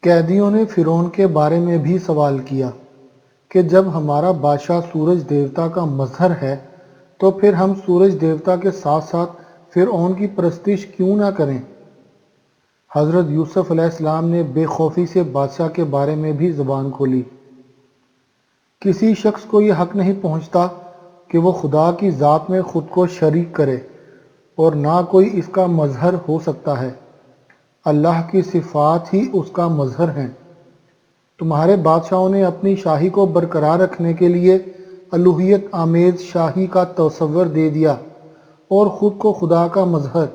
قیدیوں نے فرعون کے بارے میں بھی سوال کیا کہ جب ہمارا بادشاہ سورج دیوتا کا مظہر ہے تو پھر ہم سورج دیوتا کے ساتھ ساتھ فرعون کی پرستش کیوں نہ کریں۔ حضرت یوسف علیہ السلام نے بے خوفی سے بادشاہ کے بارے میں بھی زبان کھولی۔ کسی شخص کو یہ حق نہیں پہنچتا کہ وہ خدا کی ذات میں خود کو شریک کرے، اور نہ کوئی اس کا مظہر ہو سکتا ہے۔ اللہ کی صفات ہی اس کا مظہر ہیں۔ تمہارے بادشاہوں نے اپنی شاہی کو برقرار رکھنے کے لیے الوہیت آمیز شاہی کا تصور دے دیا اور خود کو خدا کا مظہر،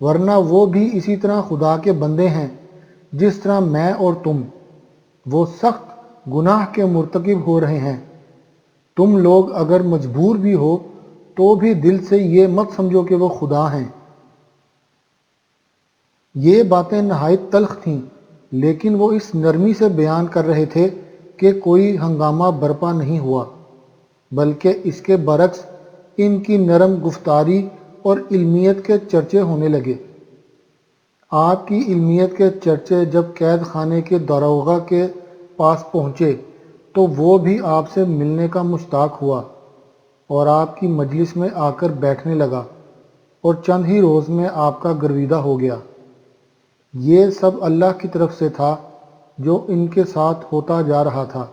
ورنہ وہ بھی اسی طرح خدا کے بندے ہیں جس طرح میں اور تم۔ وہ سخت گناہ کے مرتکب ہو رہے ہیں۔ تم لوگ اگر مجبور بھی ہو تو بھی دل سے یہ مت سمجھو کہ وہ خدا ہیں۔ یہ باتیں نہایت تلخ تھیں، لیکن وہ اس نرمی سے بیان کر رہے تھے کہ کوئی ہنگامہ برپا نہیں ہوا، بلکہ اس کے برعکس ان کی نرم گفتاری اور علمیت کے چرچے ہونے لگے۔ آپ کی علمیت کے چرچے جب قید خانے کے داروغہ کے پاس پہنچے تو وہ بھی آپ سے ملنے کا مشتاق ہوا اور آپ کی مجلس میں آ کر بیٹھنے لگا، اور چند ہی روز میں آپ کا گرویدہ ہو گیا۔ یہ سب اللہ کی طرف سے تھا جو ان کے ساتھ ہوتا جا رہا تھا۔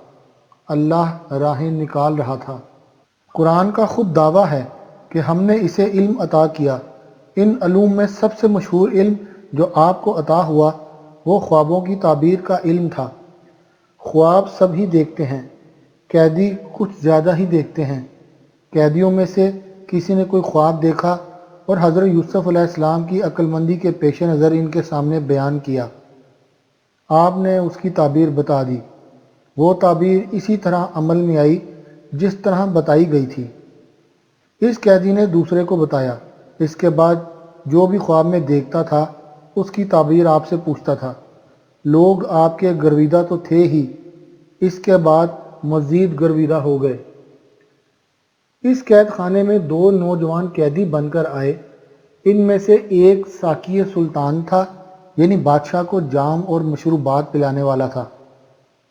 اللہ راہیں نکال رہا تھا۔ قرآن کا خود دعویٰ ہے کہ ہم نے اسے علم عطا کیا۔ ان علوم میں سب سے مشہور علم جو آپ کو عطا ہوا وہ خوابوں کی تعبیر کا علم تھا۔ خواب سب ہی دیکھتے ہیں، قیدی کچھ زیادہ ہی دیکھتے ہیں۔ قیدیوں میں سے کسی نے کوئی خواب دیکھا اور حضرت یوسف علیہ السلام کی عقل مندی کے پیش نظر ان کے سامنے بیان کیا۔ آپ نے اس کی تعبیر بتا دی۔ وہ تعبیر اسی طرح عمل میں آئی جس طرح بتائی گئی تھی۔ اس قیدی نے دوسرے کو بتایا۔ اس کے بعد جو بھی خواب میں دیکھتا تھا اس کی تعبیر آپ سے پوچھتا تھا۔ لوگ آپ کے گرویدہ تو تھے ہی، اس کے بعد مزید گرویدہ ہو گئے۔ اس قید خانے میں دو نوجوان قیدی بن کر آئے۔ ان میں سے ایک ساقی سلطان تھا، یعنی بادشاہ کو جام اور مشروبات پلانے والا تھا،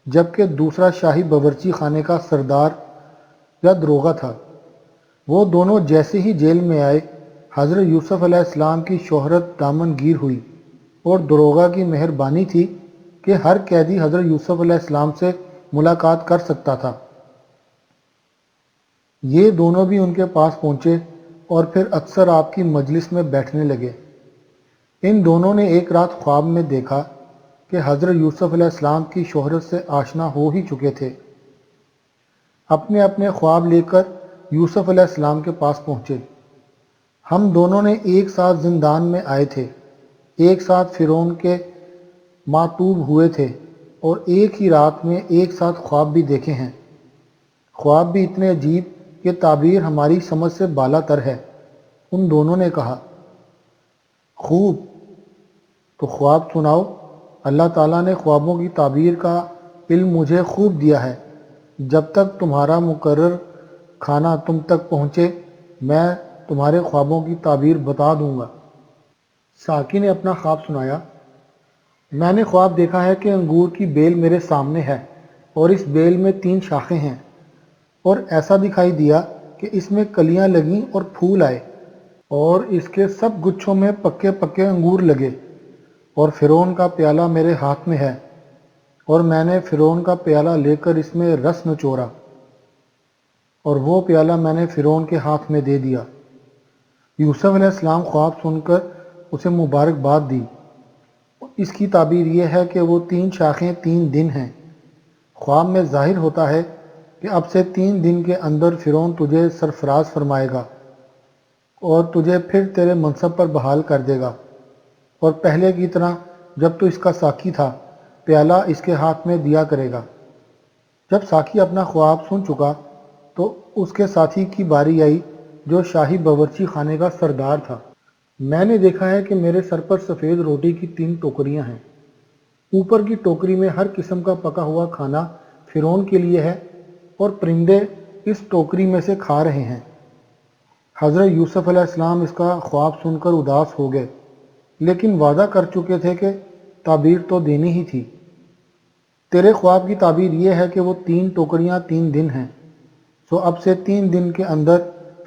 جبکہ دوسرا شاہی باورچی خانے کا سردار یا داروغہ تھا۔ وہ دونوں جیسے ہی جیل میں آئے، حضرت یوسف علیہ السلام کی شہرت دامن گیر ہوئی، اور داروغہ کی مہربانی تھی کہ ہر قیدی حضرت یوسف علیہ السلام سے ملاقات کر سکتا تھا۔ یہ دونوں بھی ان کے پاس پہنچے اور پھر اکثر آپ کی مجلس میں بیٹھنے لگے۔ ان دونوں نے ایک رات خواب میں دیکھا کہ حضرت یوسف علیہ السلام کی شہرت سے آشنا ہو ہی چکے تھے۔ اپنے اپنے خواب لے کر یوسف علیہ السلام کے پاس پہنچے۔ ہم دونوں نے ایک ساتھ زندان میں آئے تھے، ایک ساتھ فرعون کے معتوب ہوئے تھے، اور ایک ہی رات میں ایک ساتھ خواب بھی دیکھے ہیں۔ خواب بھی اتنے عجیب کہ تعبیر ہماری سمجھ سے بالا تر ہے۔ ان دونوں نے کہا، خوب، تو خواب سناؤ۔ اللہ تعالیٰ نے خوابوں کی تعبیر کا علم مجھے خوب دیا ہے۔ جب تک تمہارا مقرر کھانا تم تک پہنچے میں تمہارے خوابوں کی تعبیر بتا دوں گا۔ ساقی نے اپنا خواب سنایا۔ میں نے خواب دیکھا ہے کہ انگور کی بیل میرے سامنے ہے اور اس بیل میں 3 شاخیں ہیں، اور ایسا دکھائی دیا کہ اس میں کلیاں لگیں اور پھول آئے، اور اس کے سب گچھوں میں پکے پکے انگور لگے، اور فرعون کا پیالہ میرے ہاتھ میں ہے، اور میں نے فرعون کا پیالہ لے کر اس میں رس نچوڑا، اور وہ پیالہ میں نے فرعون کے ہاتھ میں دے دیا۔ یوسف علیہ السلام خواب سن کر اسے مبارکباد دی۔ اس کی تعبیر یہ ہے کہ وہ 3 شاخیں 3 دن ہیں۔ خواب میں ظاہر ہوتا ہے کہ اب سے 3 دن کے اندر فرعون تجھے سرفراز فرمائے گا اور تجھے پھر تیرے منصب پر بحال کر دے گا، اور پہلے کی طرح جب تو اس کا ساقی تھا پیالہ اس کے ہاتھ میں دیا کرے گا۔ جب ساقی اپنا خواب سن چکا تو اس کے ساتھی کی باری آئی جو شاہی باورچی خانے کا سردار تھا۔ میں نے دیکھا ہے کہ میرے سر پر سفید روٹی کی 3 ٹوکریاں ہیں۔ اوپر کی ٹوکری میں ہر قسم کا پکا ہوا کھانا فرعون کے لیے ہے، اور پرندے اس ٹوکری میں سے کھا رہے ہیں۔ حضرت یوسف علیہ السلام اس کا خواب سن کر اداس ہو گئے، لیکن وعدہ کر چکے تھے کہ تعبیر تو دینی ہی تھی۔ تیرے خواب کی تعبیر یہ ہے کہ وہ 3 ٹوکریاں 3 دن ہیں، سو اب سے 3 دن کے اندر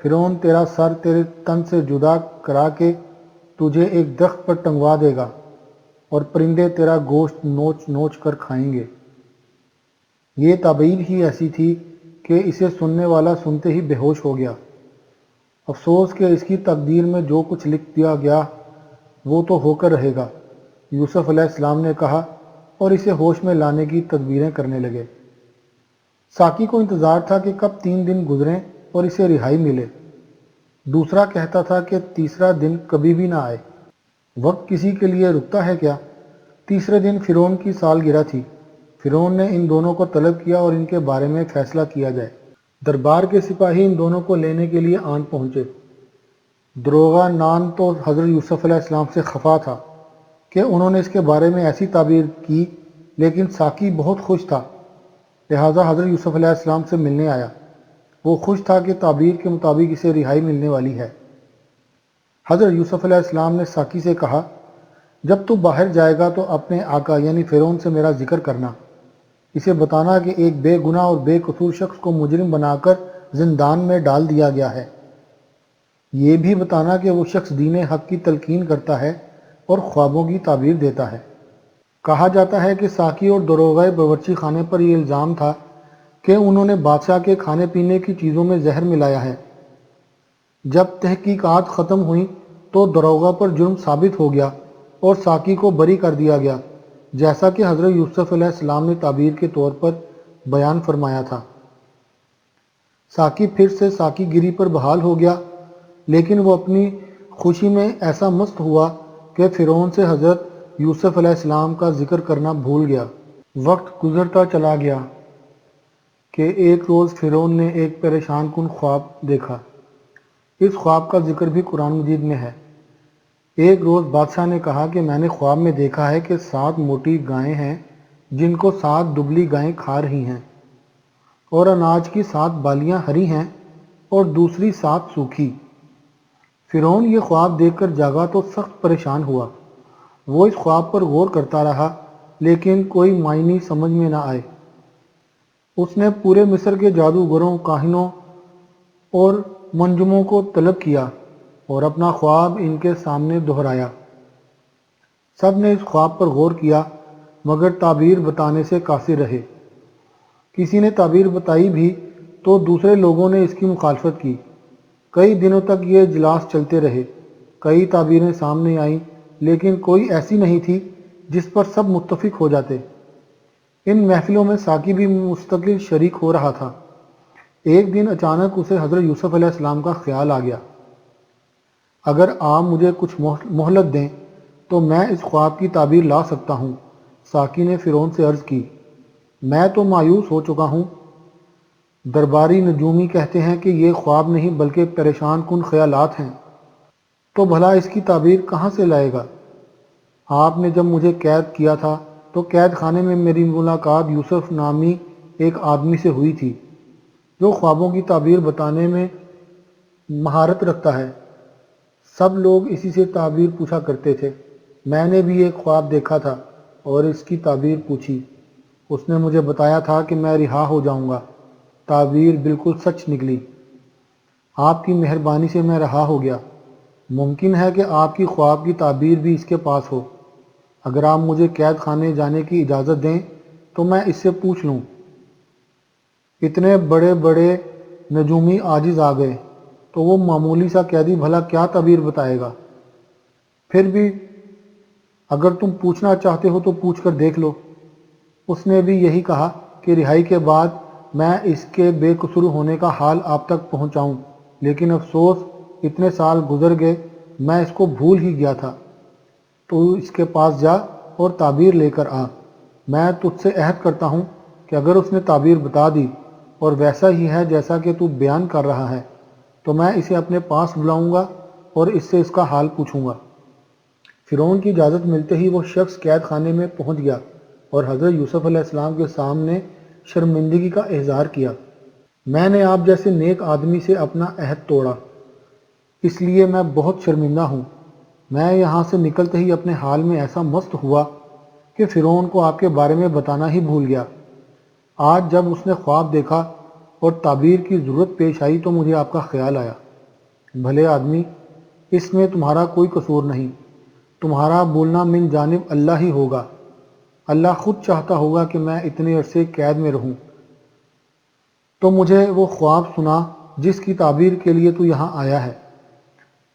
فرعون تیرا سر تیرے تن سے جدا کرا کے تجھے ایک درخت پر ٹنگوا دے گا اور پرندے تیرا گوشت نوچ نوچ کر کھائیں گے۔ یہ تعبیر ہی ایسی تھی کہ اسے سننے والا سنتے ہی بے ہوش ہو گیا۔ افسوس کہ اس کی تقدیر میں جو کچھ لکھ دیا گیا وہ تو ہو کر رہے گا، یوسف علیہ السلام نے کہا اور اسے ہوش میں لانے کی تدبیریں کرنے لگے۔ ساقی کو انتظار تھا کہ کب 3 دن گزریں اور اسے رہائی ملے۔ دوسرا کہتا تھا کہ تیسرا دن کبھی بھی نہ آئے۔ وقت کسی کے لیے رکتا ہے کیا؟ تیسرے دن فرعون کی سالگرہ تھی۔ فرعون نے ان دونوں کو طلب کیا اور ان کے بارے میں فیصلہ کیا جائے۔ دربار کے سپاہی ان دونوں کو لینے کے لیے آن پہنچے۔ دروغہ نان تو حضرت یوسف علیہ السلام سے خفا تھا کہ انہوں نے اس کے بارے میں ایسی تعبیر کی، لیکن ساقی بہت خوش تھا، لہٰذا حضرت یوسف علیہ السلام سے ملنے آیا۔ وہ خوش تھا کہ تعبیر کے مطابق اسے رہائی ملنے والی ہے۔ حضرت یوسف علیہ السلام نے ساقی سے کہا، جب تو باہر جائے گا تو اپنے آقا یعنی فرعون سے میرا ذکر کرنا، اسے بتانا کہ ایک بے گناہ اور بے قصور شخص کو مجرم بنا کر زندان میں ڈال دیا گیا ہے۔ یہ بھی بتانا کہ وہ شخص دین حق کی تلقین کرتا ہے اور خوابوں کی تعبیر دیتا ہے۔ کہا جاتا ہے کہ ساقی اور دروغہ باورچی خانے پر یہ الزام تھا کہ انہوں نے بادشاہ کے کھانے پینے کی چیزوں میں زہر ملایا ہے۔ جب تحقیقات ختم ہوئیں تو دروغہ پر جرم ثابت ہو گیا اور ساقی کو بری کر دیا گیا، جیسا کہ حضرت یوسف علیہ السلام نے تعبیر کے طور پر بیان فرمایا تھا۔ ساقی پھر سے ساقی گیری پر بحال ہو گیا، لیکن وہ اپنی خوشی میں ایسا مست ہوا کہ فرعون سے حضرت یوسف علیہ السلام کا ذکر کرنا بھول گیا۔ وقت گزرتا چلا گیا کہ ایک روز فرعون نے ایک پریشان کن خواب دیکھا۔ اس خواب کا ذکر بھی قرآن مجید میں ہے۔ ایک روز بادشاہ نے کہا کہ میں نے خواب میں دیکھا ہے کہ 7 موٹی گائیں ہیں جن کو 7 دبلی گائیں کھا رہی ہیں، اور اناج کی 7 بالیاں ہری ہیں اور دوسری 7 سوکھی۔ فرعون یہ خواب دیکھ کر جاگا تو سخت پریشان ہوا۔ وہ اس خواب پر غور کرتا رہا، لیکن کوئی معنی سمجھ میں نہ آئے۔ اس نے پورے مصر کے جادوگروں، کاہنوں اور منجموں کو طلب کیا اور اپنا خواب ان کے سامنے دہرایا۔ سب نے اس خواب پر غور کیا مگر تعبیر بتانے سے قاصر رہے۔ کسی نے تعبیر بتائی بھی تو دوسرے لوگوں نے اس کی مخالفت کی۔ کئی دنوں تک یہ اجلاس چلتے رہے۔ کئی تعبیریں سامنے آئیں، لیکن کوئی ایسی نہیں تھی جس پر سب متفق ہو جاتے۔ ان محفلوں میں ساقی بھی مستقل شریک ہو رہا تھا۔ ایک دن اچانک اسے حضرت یوسف علیہ السلام کا خیال آ گیا، اگر آپ مجھے کچھ مہلت دیں تو میں اس خواب کی تعبیر لا سکتا ہوں۔ ساقی نے فرعون سے عرض کی، میں تو مایوس ہو چکا ہوں۔ درباری نجومی کہتے ہیں کہ یہ خواب نہیں بلکہ پریشان کن خیالات ہیں، تو بھلا اس کی تعبیر کہاں سے لائے گا؟ آپ نے جب مجھے قید کیا تھا تو قید خانے میں میری ملاقات یوسف نامی ایک آدمی سے ہوئی تھی جو خوابوں کی تعبیر بتانے میں مہارت رکھتا ہے۔ سب لوگ اسی سے تعبیر پوچھا کرتے تھے۔ میں نے بھی ایک خواب دیکھا تھا اور اس کی تعبیر پوچھی۔ اس نے مجھے بتایا تھا کہ میں رہا ہو جاؤں گا۔ تعبیر بالکل سچ نکلی۔ آپ کی مہربانی سے میں رہا ہو گیا۔ ممکن ہے کہ آپ کی خواب کی تعبیر بھی اس کے پاس ہو۔ اگر آپ مجھے قید خانے جانے کی اجازت دیں تو میں اس سے پوچھ لوں۔ اتنے بڑے بڑے نجومی عاجز آ گئے تو وہ معمولی سا قیدی بھلا کیا تعبیر بتائے گا؟ پھر بھی اگر تم پوچھنا چاہتے ہو تو پوچھ کر دیکھ لو۔ اس نے بھی یہی کہا کہ رہائی کے بعد میں اس کے بے قصور ہونے کا حال آپ تک پہنچاؤں، لیکن افسوس اتنے سال گزر گئے میں اس کو بھول ہی گیا تھا۔ تو اس کے پاس جا اور تعبیر لے کر آ۔ میں تجھ سے عہد کرتا ہوں کہ اگر اس نے تعبیر بتا دی اور ویسا ہی ہے جیسا کہ تو بیان کر رہا ہے تو میں اسے اپنے پاس بلاؤں گا اور اس سے اس کا حال پوچھوں گا۔ فرعون کی اجازت ملتے ہی وہ شخص قید خانے میں پہنچ گیا اور حضرت یوسف علیہ السلام کے سامنے شرمندگی کا اظہار کیا۔ میں نے آپ جیسے نیک آدمی سے اپنا عہد توڑا، اس لیے میں بہت شرمندہ ہوں۔ میں یہاں سے نکلتے ہی اپنے حال میں ایسا مست ہوا کہ فرعون کو آپ کے بارے میں بتانا ہی بھول گیا۔ آج جب اس نے خواب دیکھا اور تعبیر کی ضرورت پیش آئی تو مجھے آپ کا خیال آیا۔ بھلے آدمی، اس میں تمہارا کوئی قصور نہیں، تمہارا بولنا من جانب اللہ ہی ہوگا۔ اللہ خود چاہتا ہوگا کہ میں اتنے عرصے قید میں رہوں، تو مجھے وہ خواب سنا جس کی تعبیر کے لیے تو یہاں آیا ہے۔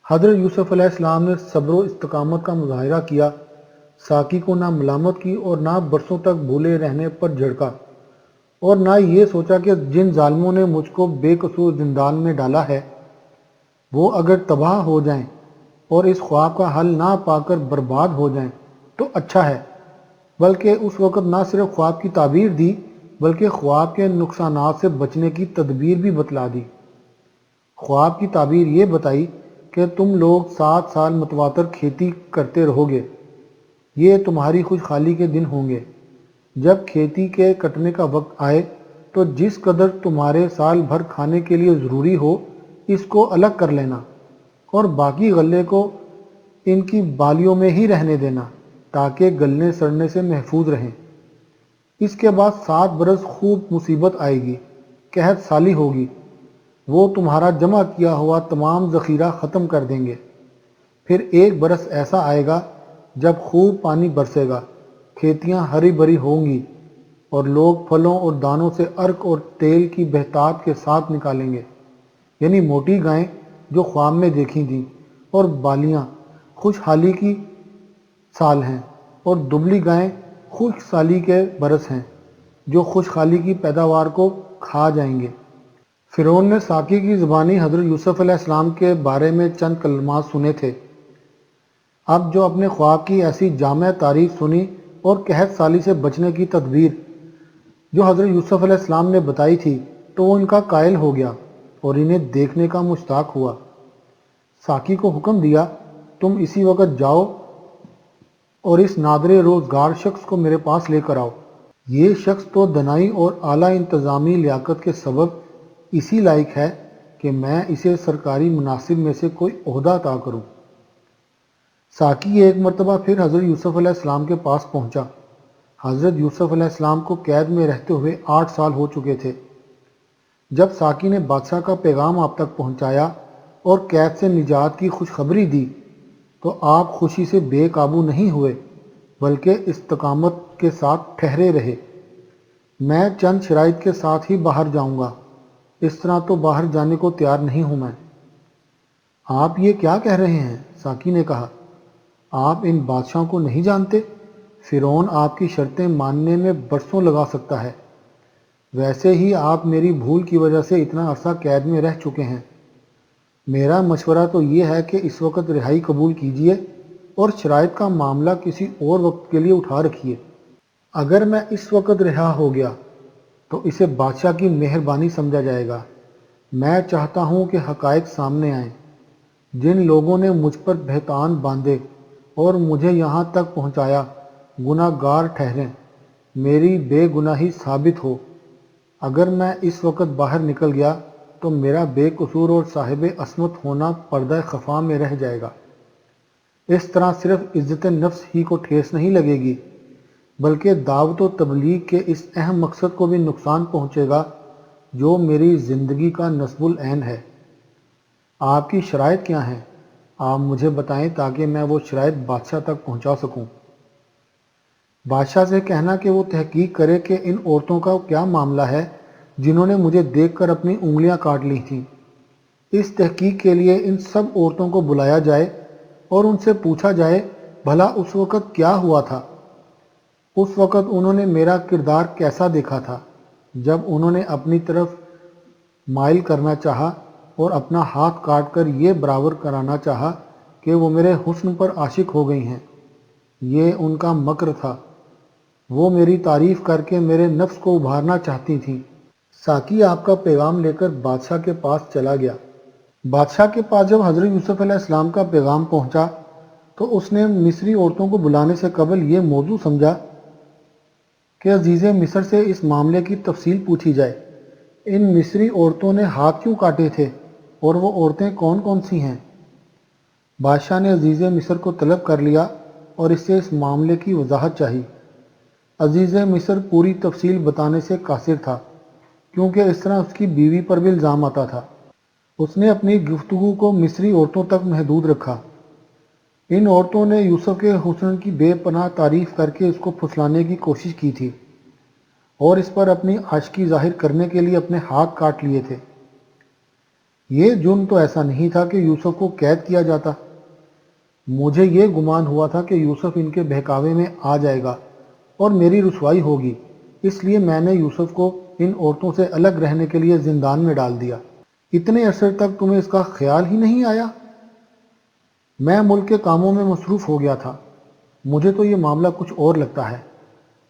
حضرت یوسف علیہ السلام نے صبر و استقامت کا مظاہرہ کیا، ساقی کو نہ ملامت کی اور نہ برسوں تک بھولے رہنے پر جھڑکا، اور نہ یہ سوچا کہ جن ظالموں نے مجھ کو بے قصور زندان میں ڈالا ہے وہ اگر تباہ ہو جائیں اور اس خواب کا حل نہ پا کر برباد ہو جائیں تو اچھا ہے، بلکہ اس وقت نہ صرف خواب کی تعبیر دی بلکہ خواب کے نقصانات سے بچنے کی تدبیر بھی بتلا دی۔ خواب کی تعبیر یہ بتائی کہ تم لوگ 7 سال متواتر کھیتی کرتے رہو گے، یہ تمہاری خوشحالی کے دن ہوں گے۔ جب کھیتی کے کٹنے کا وقت آئے تو جس قدر تمہارے سال بھر کھانے کے لیے ضروری ہو اس کو الگ کر لینا اور باقی غلے کو ان کی بالیوں میں ہی رہنے دینا تاکہ گلنے سڑنے سے محفوظ رہیں۔ اس کے بعد 7 برس خوب مصیبت آئے گی، قحط سالی ہوگی، وہ تمہارا جمع کیا ہوا تمام ذخیرہ ختم کر دیں گے۔ پھر 1 برس ایسا آئے گا جب خوب پانی برسے گا، کھیتیاں ہری بھری ہوں گی اور لوگ پھلوں اور دانوں سے عرق اور تیل کی بہتات کے ساتھ نکالیں گے، یعنی موٹی گائیں جو خواب میں دیکھی تھیں اور بالیاں خوشحالی کی سال ہیں، اور دبلی گائیں خشک سالی کے برس ہیں جو خوشحالی کی پیداوار کو کھا جائیں گے۔ فرعون نے ساقی کی زبانی حضرت یوسف علیہ السلام کے بارے میں چند کلمات سنے تھے۔ اب جو اپنے خواب کی ایسی جامع تعریف سنی اور قحط سالی سے بچنے کی تدبیر جو حضرت یوسف علیہ السلام نے بتائی تھی تو وہ ان کا قائل ہو گیا اور انہیں دیکھنے کا مشتاق ہوا۔ ساقی کو حکم دیا، تم اسی وقت جاؤ اور اس نادر روزگار شخص کو میرے پاس لے کر آؤ۔ یہ شخص تو دنائی اور اعلیٰ انتظامی لیاقت کے سبب اسی لائق ہے کہ میں اسے سرکاری مناصب میں سے کوئی عہدہ عطا کروں۔ ساقی ایک مرتبہ پھر حضرت یوسف علیہ السلام کے پاس پہنچا۔ حضرت یوسف علیہ السلام کو قید میں رہتے ہوئے 8 سال ہو چکے تھے۔ جب ساقی نے بادشاہ کا پیغام آپ تک پہنچایا اور قید سے نجات کی خوشخبری دی تو آپ خوشی سے بے قابو نہیں ہوئے بلکہ استقامت کے ساتھ ٹھہرے رہے۔ میں چند شرائط کے ساتھ ہی باہر جاؤں گا، اس طرح تو باہر جانے کو تیار نہیں ہوں میں۔ آپ یہ کیا کہہ رہے ہیں؟ ساقی نے کہا، آپ ان بادشاہوں کو نہیں جانتے؟ فرعون آپ کی شرطیں ماننے میں برسوں لگا سکتا ہے، ویسے ہی آپ میری بھول کی وجہ سے اتنا عرصہ قید میں رہ چکے ہیں۔ میرا مشورہ تو یہ ہے کہ اس وقت رہائی قبول کیجئے اور شرائط کا معاملہ کسی اور وقت کے لیے اٹھا رکھیے۔ اگر میں اس وقت رہا ہو گیا تو اسے بادشاہ کی مہربانی سمجھا جائے گا۔ میں چاہتا ہوں کہ حقائق سامنے آئیں۔ جن لوگوں نے مجھ پر بہتان باندھے اور مجھے یہاں تک پہنچایا گناہ گار ٹھہریں، میری بے گناہی ثابت ہو۔ اگر میں اس وقت باہر نکل گیا تو میرا بے قصور اور صاحب عصمت ہونا پردہ خفا میں رہ جائے گا۔ اس طرح صرف عزت نفس ہی کو ٹھیس نہیں لگے گی بلکہ دعوت و تبلیغ کے اس اہم مقصد کو بھی نقصان پہنچے گا جو میری زندگی کا نصب العین ہے۔ آپ کی شرائط کیا ہیں؟ آپ مجھے بتائیں تاکہ میں وہ شرائط بادشاہ تک پہنچا سکوں۔ بادشاہ سے کہنا کہ وہ تحقیق کرے کہ ان عورتوں کا کیا معاملہ ہے جنہوں نے مجھے دیکھ کر اپنی انگلیاں کاٹ لی تھیں۔ اس تحقیق کے لیے ان سب عورتوں کو بلایا جائے اور ان سے پوچھا جائے بھلا اس وقت کیا ہوا تھا، اس وقت انہوں نے میرا کردار کیسا دیکھا تھا جب انہوں نے اپنی طرف مائل کرنا چاہا اور اپنا ہاتھ کاٹ کر یہ برابر کرانا چاہا کہ وہ میرے حسن پر عاشق ہو گئی ہیں۔ یہ ان کا مکر تھا، وہ میری تعریف کر کے میرے نفس کو ابھارنا چاہتی تھیں۔ ساقی آپ کا پیغام لے کر بادشاہ کے پاس چلا گیا۔ بادشاہ کے پاس جب حضرت یوسف علیہ السلام کا پیغام پہنچا تو اس نے مصری عورتوں کو بلانے سے قبل یہ موضوع سمجھا کہ عزیز مصر سے اس معاملے کی تفصیل پوچھی جائے۔ ان مصری عورتوں نے ہاتھ کیوں کاٹے تھے اور وہ عورتیں کون کون سی ہیں؟ بادشاہ نے عزیز مصر کو طلب کر لیا اور اس سے اس معاملے کی وضاحت چاہی۔ عزیز مصر پوری تفصیل بتانے سے قاصر تھا، کیونکہ اس طرح اس کی بیوی پر بھی الزام آتا تھا۔ اس نے اپنی گفتگو کو مصری عورتوں تک محدود رکھا۔ ان عورتوں نے یوسف کے حسن کی بے پناہ تعریف کر کے اس کو پھسلانے کی کوشش کی تھی اور اس پر اپنی عاشقی ظاہر کرنے کے لیے اپنے ہاتھ کاٹ لیے تھے۔ یہ جرم تو ایسا نہیں تھا کہ یوسف کو قید کیا جاتا۔ مجھے یہ گمان ہوا تھا کہ یوسف ان کے بہکاوے میں آ جائے گا اور میری رسوائی ہوگی، اس لیے میں نے یوسف کو ان عورتوں سے الگ رہنے کے لیے زندان میں ڈال دیا۔ اتنے عرصے تک تمہیں اس کا خیال ہی نہیں آیا؟ میں ملک کے کاموں میں مصروف ہو گیا تھا۔ مجھے تو یہ معاملہ کچھ اور لگتا ہے۔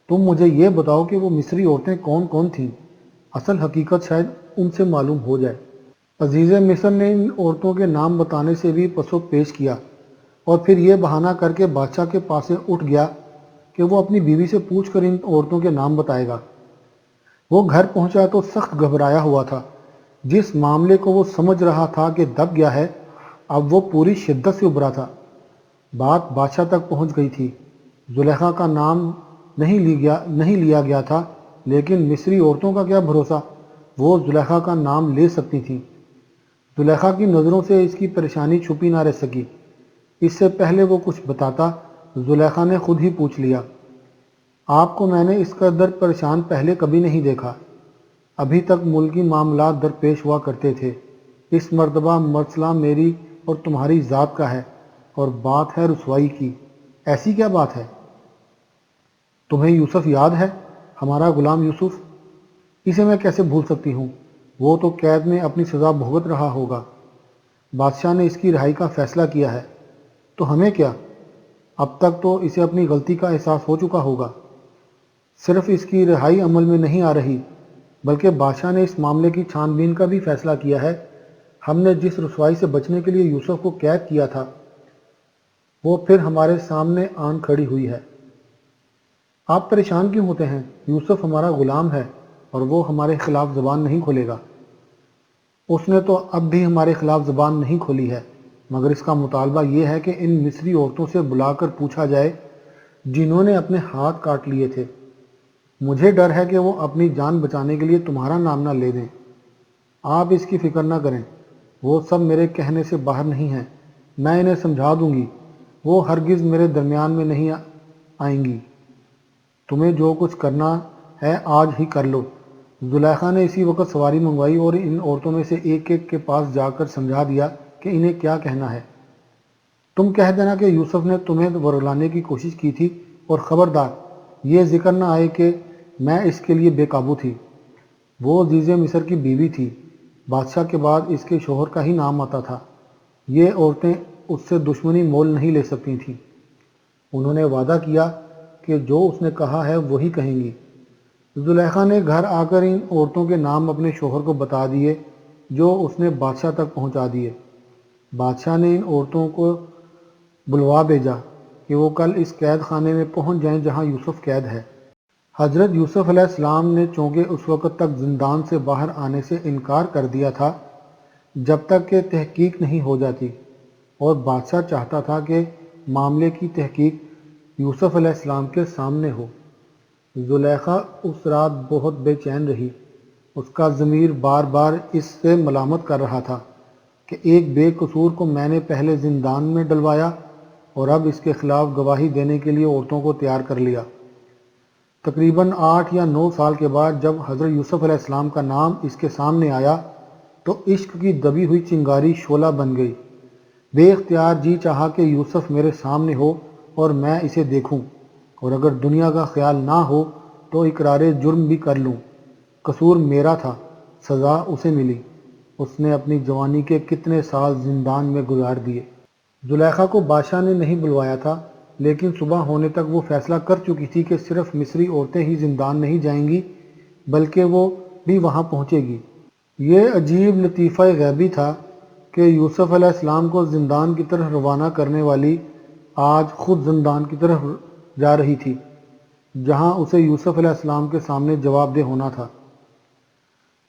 تم مجھے یہ بتاؤ کہ وہ مصری عورتیں کون کون تھیں؟ اصل حقیقت شاید ان سے معلوم ہو جائے۔ عزیز مصر نے ان عورتوں کے نام بتانے سے بھی پس و پیش کیا اور پھر یہ بہانہ کر کے بادشاہ کے پاس سے اٹھ گیا کہ وہ اپنی بیوی سے پوچھ کر ان عورتوں کے نام بتائے گا۔ وہ گھر پہنچا تو سخت گھبرایا ہوا تھا۔ جس معاملے کو وہ سمجھ رہا تھا کہ دب گیا ہے، اب وہ پوری شدت سے ابھرا تھا۔ بات بادشاہ تک پہنچ گئی تھی۔ زلیخا کا نام نہیں لیا گیا تھا، لیکن مصری عورتوں کا کیا بھروسہ، وہ زلیخا کا نام لے سکتی تھیں۔ زلیخا کی نظروں سے اس کی پریشانی چھپی نہ رہ سکی۔ اس سے پہلے وہ کچھ بتاتا، زلیخا نے خود ہی پوچھ لیا، آپ کو میں نے اس قدر پریشان پہلے کبھی نہیں دیکھا۔ ابھی تک ملکی معاملات درپیش ہوا کرتے تھے، اس مرتبہ مسئلہ میری اور تمہاری ذات کا ہے، اور بات ہے رسوائی کی۔ ایسی کیا بات ہے؟ تمہیں یوسف یاد ہے، ہمارا غلام یوسف؟ اسے میں کیسے بھول سکتی ہوں؟ وہ تو قید میں اپنی سزا بھگت رہا ہوگا۔ بادشاہ نے اس کی رہائی کا فیصلہ کیا ہے، تو ہمیں کیا؟ اب تک تو اسے اپنی غلطی کا احساس ہو چکا ہوگا۔ صرف اس کی رہائی عمل میں نہیں آ رہی، بلکہ بادشاہ نے اس معاملے کی چھان بین کا بھی فیصلہ کیا ہے۔ ہم نے جس رسوائی سے بچنے کے لیے یوسف کو قید کیا تھا، وہ پھر ہمارے سامنے آن کھڑی ہوئی ہے۔ آپ پریشان کیوں ہوتے ہیں؟ یوسف ہمارا غلام ہے اور وہ ہمارے خلاف زبان نہیں کھولے گا۔ اس نے تو اب بھی ہمارے خلاف زبان نہیں کھولی ہے، مگر اس کا مطالبہ یہ ہے کہ ان مصری عورتوں سے بلا کر پوچھا جائے جنہوں نے اپنے ہاتھ کاٹ لیے تھے۔ مجھے ڈر ہے کہ وہ اپنی جان بچانے کے لیے تمہارا نام نہ لے دیں۔ آپ اس کی فکر نہ کریں، وہ سب میرے کہنے سے باہر نہیں ہیں۔ میں انہیں سمجھا دوں گی، وہ ہرگز میرے درمیان میں نہیں آئیں گی۔ تمہیں جو کچھ کرنا ہے آج ہی کر لو۔ زلیخا نے اسی وقت سواری منگوائی اور ان عورتوں میں سے ایک ایک کے پاس جا کر سمجھا دیا کہ انہیں کیا کہنا ہے۔ تم کہہ دینا کہ یوسف نے تمہیں ورگلانے کی کوشش کی تھی، اور خبردار یہ ذکر نہ آئے کہ میں اس کے لیے بے قابو تھی۔ وہ عزیز مصر کی بیوی تھی، بادشاہ کے بعد اس کے شوہر کا ہی نام آتا تھا۔ یہ عورتیں اس سے دشمنی مول نہیں لے سکتی تھیں۔ انہوں نے وعدہ کیا کہ جو اس نے کہا ہے وہی کہیں گی۔ زلیخا نے گھر آ کر ان عورتوں کے نام اپنے شوہر کو بتا دیے، جو اس نے بادشاہ تک پہنچا دیے۔ بادشاہ نے ان عورتوں کو بلوا بھیجا کہ وہ کل اس قید خانے میں پہنچ جائیں جہاں یوسف قید ہے۔ حضرت یوسف علیہ السلام نے چونکہ اس وقت تک زندان سے باہر آنے سے انکار کر دیا تھا جب تک کہ تحقیق نہیں ہو جاتی، اور بادشاہ چاہتا تھا کہ معاملے کی تحقیق یوسف علیہ السلام کے سامنے ہو۔ زلیخا اس رات بہت بے چین رہی۔ اس کا ضمیر بار بار اس سے ملامت کر رہا تھا کہ ایک بے قصور کو میں نے پہلے زندان میں ڈلوایا اور اب اس کے خلاف گواہی دینے کے لیے عورتوں کو تیار کر لیا۔ تقریباً 8 یا 9 سال کے بعد جب حضرت یوسف علیہ السلام کا نام اس کے سامنے آیا تو عشق کی دبی ہوئی چنگاری شعلہ بن گئی۔ بے اختیار جی چاہا کہ یوسف میرے سامنے ہو اور میں اسے دیکھوں، اور اگر دنیا کا خیال نہ ہو تو اقرار جرم بھی کر لوں۔ قصور میرا تھا، سزا اسے ملی۔ اس نے اپنی جوانی کے کتنے سال زندان میں گزار دیے۔ زلیخا کو بادشاہ نے نہیں بلوایا تھا، لیکن صبح ہونے تک وہ فیصلہ کر چکی تھی کہ صرف مصری عورتیں ہی زندان نہیں جائیں گی، بلکہ وہ بھی وہاں پہنچے گی۔ یہ عجیب لطیفہ غیبی تھا کہ یوسف علیہ السلام کو زندان کی طرف روانہ کرنے والی آج خود زندان کی طرف جا رہی تھی، جہاں اسے یوسف علیہ السلام کے سامنے جواب دہ ہونا تھا۔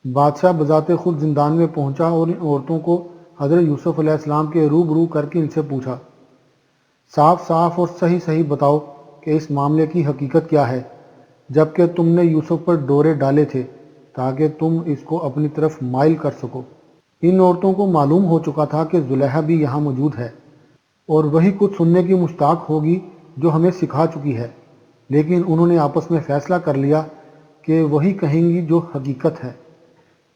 بادشاہ بذات خود زندان میں پہنچا اور ان عورتوں کو حضرت یوسف علیہ السلام کے روبرو کر کے ان سے پوچھا، صاف صاف اور صحیح صحیح بتاؤ کہ اس معاملے کی حقیقت کیا ہے۔ جبکہ تم نے یوسف پر ڈورے ڈالے تھے تاکہ تم اس کو اپنی طرف مائل کر سکو۔ ان عورتوں کو معلوم ہو چکا تھا کہ زلیخا بھی یہاں موجود ہے اور وہی کچھ سننے کی مشتاق ہوگی جو ہمیں سکھا چکی ہے، لیکن انہوں نے آپس میں فیصلہ کر لیا کہ وہی کہیں گی جو حقیقت ہے۔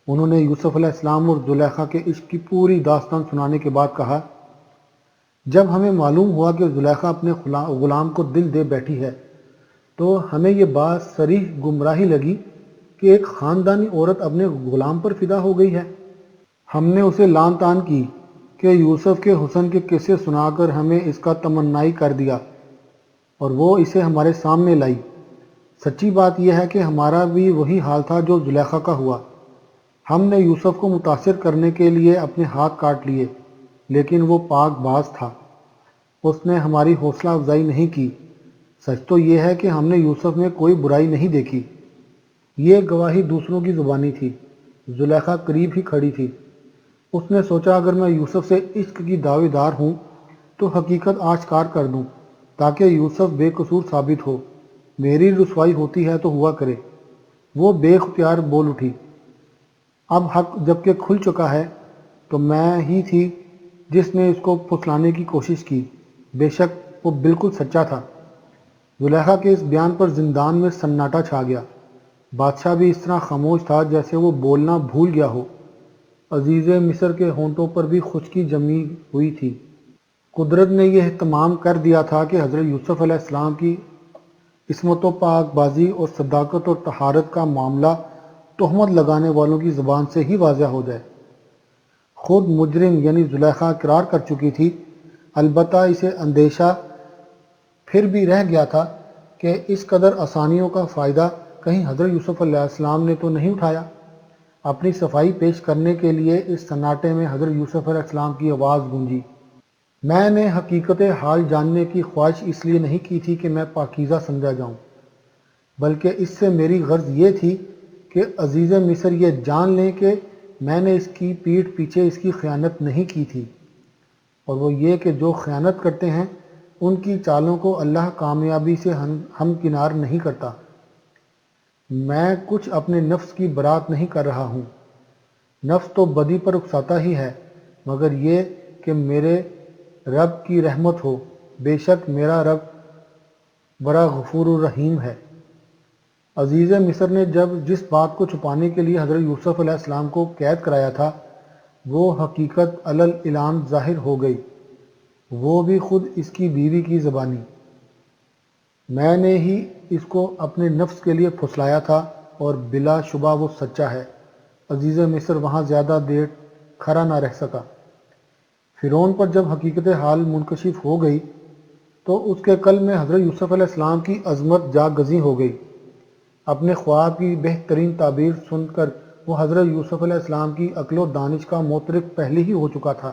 انہوں نے یوسف علیہ السلام اور زلیخا کے عشق کی پوری داستان سنانے کے بعد کہا، جب ہمیں معلوم ہوا کہ زلیخا اپنے غلام کو دل دے بیٹھی ہے تو ہمیں یہ بات صریح گمراہی لگی کہ ایک خاندانی عورت اپنے غلام پر فدا ہو گئی ہے۔ ہم نے اسے لان تان کی کہ یوسف کے حسن کے قصے سنا کر ہمیں اس کا تمنائی کر دیا اور وہ اسے ہمارے سامنے لائی۔ سچی بات یہ ہے کہ ہمارا بھی وہی حال تھا جو زلیخا کا ہوا۔ ہم نے یوسف کو متاثر کرنے کے لیے اپنے ہاتھ کاٹ لیے، لیکن وہ پاک باز تھا، اس نے ہماری حوصلہ افزائی نہیں کی۔ سچ تو یہ ہے کہ ہم نے یوسف میں کوئی برائی نہیں دیکھی۔ یہ گواہی دوسروں کی زبانی تھی۔ زلیخا قریب ہی کھڑی تھی۔ اس نے سوچا اگر میں یوسف سے عشق کی دعوے دار ہوں تو حقیقت آشکار کر دوں تاکہ یوسف بے قصور ثابت ہو۔ میری رسوائی ہوتی ہے تو ہوا کرے۔ وہ بے اختیار بول اٹھی، اب حق جب کہ کھل چکا ہے تو میں ہی تھی جس نے اس کو پھسلانے کی کوشش کی۔ بے شک وہ بالکل سچا تھا۔ زلیخا کے اس بیان پر زندان میں سناٹا چھا گیا۔ بادشاہ بھی اس طرح خاموش تھا جیسے وہ بولنا بھول گیا ہو۔ عزیز مصر کے ہونٹوں پر بھی خشکی جمی ہوئی تھی۔ قدرت نے یہ اہتمام کر دیا تھا کہ حضرت یوسف علیہ السلام کی عصمت و پاک بازی اور صداقت اور طہارت کا معاملہ تہمت لگانے والوں کی زبان سے ہی واضح ہو جائے۔ خود مجرم یعنی زلیخا اقرار کر چکی تھی، البتہ اسے اندیشہ پھر بھی رہ گیا تھا کہ اس قدر آسانیوں کا فائدہ کہیں حضرت یوسف علیہ السلام نے تو نہیں اٹھایا۔ اپنی صفائی پیش کرنے کے لیے اس سناٹے میں حضرت یوسف علیہ السلام کی آواز گونجی، میں نے حقیقت حال جاننے کی خواہش اس لیے نہیں کی تھی کہ میں پاکیزہ سمجھا جاؤں، بلکہ اس سے میری غرض یہ تھی کہ عزیز مصر یہ جان لیں کہ میں نے اس کی پیٹھ پیچھے اس کی خیانت نہیں کی تھی، اور وہ یہ کہ جو خیانت کرتے ہیں ان کی چالوں کو اللہ کامیابی سے ہمکنار نہیں کرتا۔ میں کچھ اپنے نفس کی برات نہیں کر رہا ہوں، نفس تو بدی پر اکساتا ہی ہے، مگر یہ کہ میرے رب کی رحمت ہو، بے شک میرا رب بڑا غفور الرحیم ہے۔ عزیز مصر نے جس بات کو چھپانے کے لیے حضرت یوسف علیہ السلام کو قید کرایا تھا وہ حقیقت علل اعلان ظاہر ہو گئی، وہ بھی خود اس کی بیوی کی زبانی۔ میں نے ہی اس کو اپنے نفس کے لیے پھسلایا تھا اور بلا شبہ وہ سچا ہے۔ عزیز مصر وہاں زیادہ دیر کھڑا نہ رہ سکا۔ فرعون پر جب حقیقت حال منکشف ہو گئی تو اس کے قلب میں حضرت یوسف علیہ السلام کی عظمت جاگزیں ہو گئی۔ اپنے خواب کی بہترین تعبیر سن کر وہ حضرت یوسف علیہ السلام کی عقل و دانش کا مدرک پہلے ہی ہو چکا تھا۔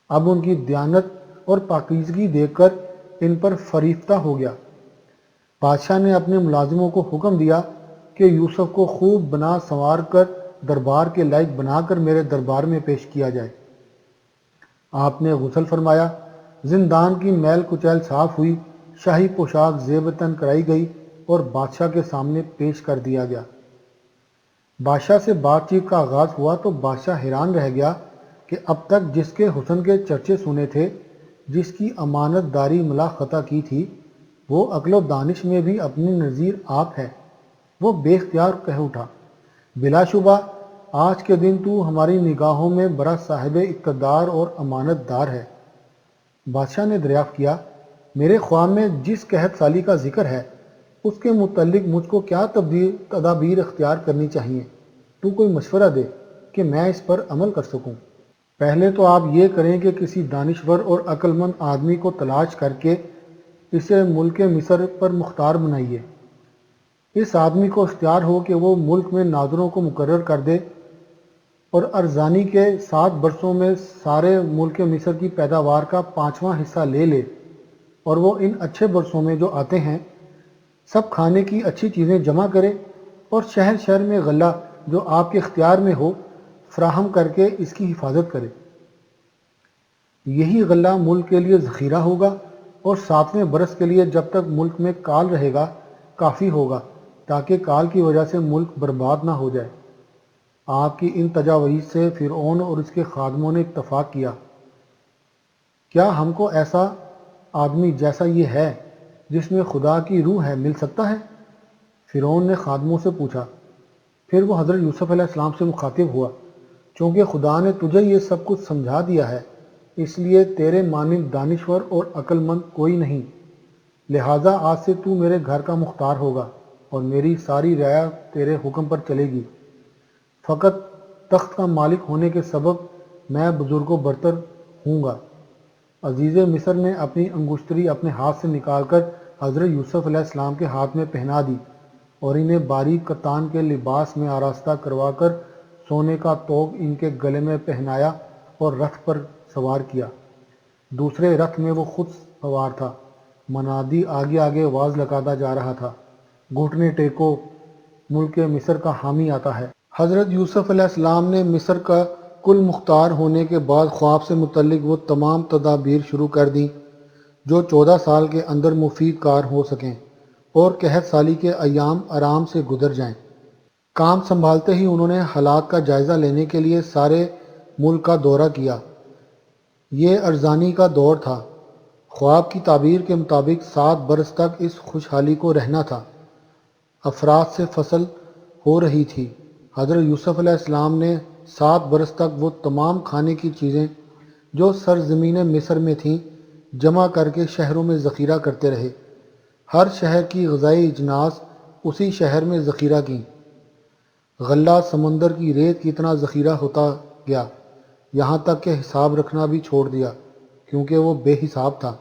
اب ان کی دیانت اور پاکیزگی دیکھ کر ان پر فریفتہ ہو گیا۔ بادشاہ نے اپنے ملازموں کو حکم دیا کہ یوسف کو خوب بنا سنوار کر دربار کے لائق بنا کر میرے دربار میں پیش کیا جائے۔ آپ نے غسل فرمایا، زندان کی میل کچیل صاف ہوئی، شاہی پوشاک زیب تن کرائی گئی اور بادشاہ کے سامنے پیش کر دیا گیا۔ بادشاہ سے بات چیت کا آغاز ہوا تو بادشاہ حیران رہ گیا کہ اب تک جس کے حسن کے چرچے سنے تھے، جس کی امانت داری ملا خطا کی تھی، وہ عقل و دانش میں بھی اپنی نظیر آپ ہے۔ وہ بے اختیار کہہ اٹھا، بلا شبہ آج کے دن تو ہماری نگاہوں میں بڑا صاحب اقتدار اور امانت دار ہے۔ بادشاہ نے دریافت کیا، میرے خواب میں جس قحط سالی کا ذکر ہے اس کے متعلق مجھ کو کیا تدابیر اختیار کرنی چاہیے؟ تو کوئی مشورہ دے کہ میں اس پر عمل کر سکوں۔ پہلے تو آپ یہ کریں کہ کسی دانشور اور عقل مند آدمی کو تلاش کر کے اسے ملک مصر پر مختار بنائیے۔ اس آدمی کو اختیار ہو کہ وہ ملک میں ناظروں کو مقرر کر دے اور ارزانی کے 7 برسوں میں سارے ملک مصر کی پیداوار کا 5واں حصہ لے لے، اور وہ ان اچھے برسوں میں جو آتے ہیں سب کھانے کی اچھی چیزیں جمع کرے اور شہر شہر میں غلہ جو آپ کے اختیار میں ہو فراہم کر کے اس کی حفاظت کرے۔ یہی غلہ ملک کے لیے ذخیرہ ہوگا اور 7ویں برس کے لیے جب تک ملک میں کال رہے گا کافی ہوگا تاکہ کال کی وجہ سے ملک برباد نہ ہو جائے۔ آپ کی ان تجاویز سے فرعون اور اس کے خادموں نے اتفاق کیا۔ کیا ہم کو ایسا آدمی جیسا یہ ہے جس میں خدا کی روح ہے مل سکتا ہے؟ فرعون نے خادموں سے پوچھا۔ پھر وہ حضرت یوسف علیہ السلام سے مخاطب ہوا، چونکہ خدا نے تجھے یہ سب کچھ سمجھا دیا ہے، اس لیے تیرے مانند دانشور اور عقل مند کوئی نہیں، لہٰذا آج سے تو میرے گھر کا مختار ہوگا اور میری ساری رعایا تیرے حکم پر چلے گی۔ فقط تخت کا مالک ہونے کے سبب میں بزرگ و برتر ہوں گا۔ عزیز مصر نے اپنی انگشتری اپنے ہاتھ سے نکال کر حضرت یوسف علیہ السلام کے ہاتھ میں پہنا دی اور انہیں باریک کتان کے لباس میں آراستہ کروا کر سونے کا توق ان کے گلے میں پہنایا اور رتھ پر سوار کیا۔ دوسرے رتھ میں وہ خود سوار تھا۔ منادی آگے آگے آواز لگاتا جا رہا تھا، گھٹنے ٹیکو، ملک مصر کا حامی آتا ہے۔ حضرت یوسف علیہ السلام نے مصر کا کل مختار ہونے کے بعد خواب سے متعلق وہ تمام تدابیر شروع کر دیں جو 14 سال کے اندر مفید کار ہو سکیں اور قحط سالی کے ایام آرام سے گزر جائیں۔ کام سنبھالتے ہی انہوں نے حالات کا جائزہ لینے کے لیے سارے ملک کا دورہ کیا۔ یہ ارزانی کا دور تھا۔ خواب کی تعبیر کے مطابق 7 برس تک اس خوشحالی کو رہنا تھا۔ افراد سے فصل ہو رہی تھی۔ حضرت یوسف علیہ السلام نے 7 برس تک وہ تمام کھانے کی چیزیں جو سرزمین مصر میں تھیں جمع کر کے شہروں میں ذخیرہ کرتے رہے۔ ہر شہر کی غذائی اجناس اسی شہر میں ذخیرہ کیں۔ غلہ سمندر کی ریت کی اتنا ذخیرہ ہوتا گیا، یہاں تک کہ حساب رکھنا بھی چھوڑ دیا کیونکہ وہ بے حساب تھا۔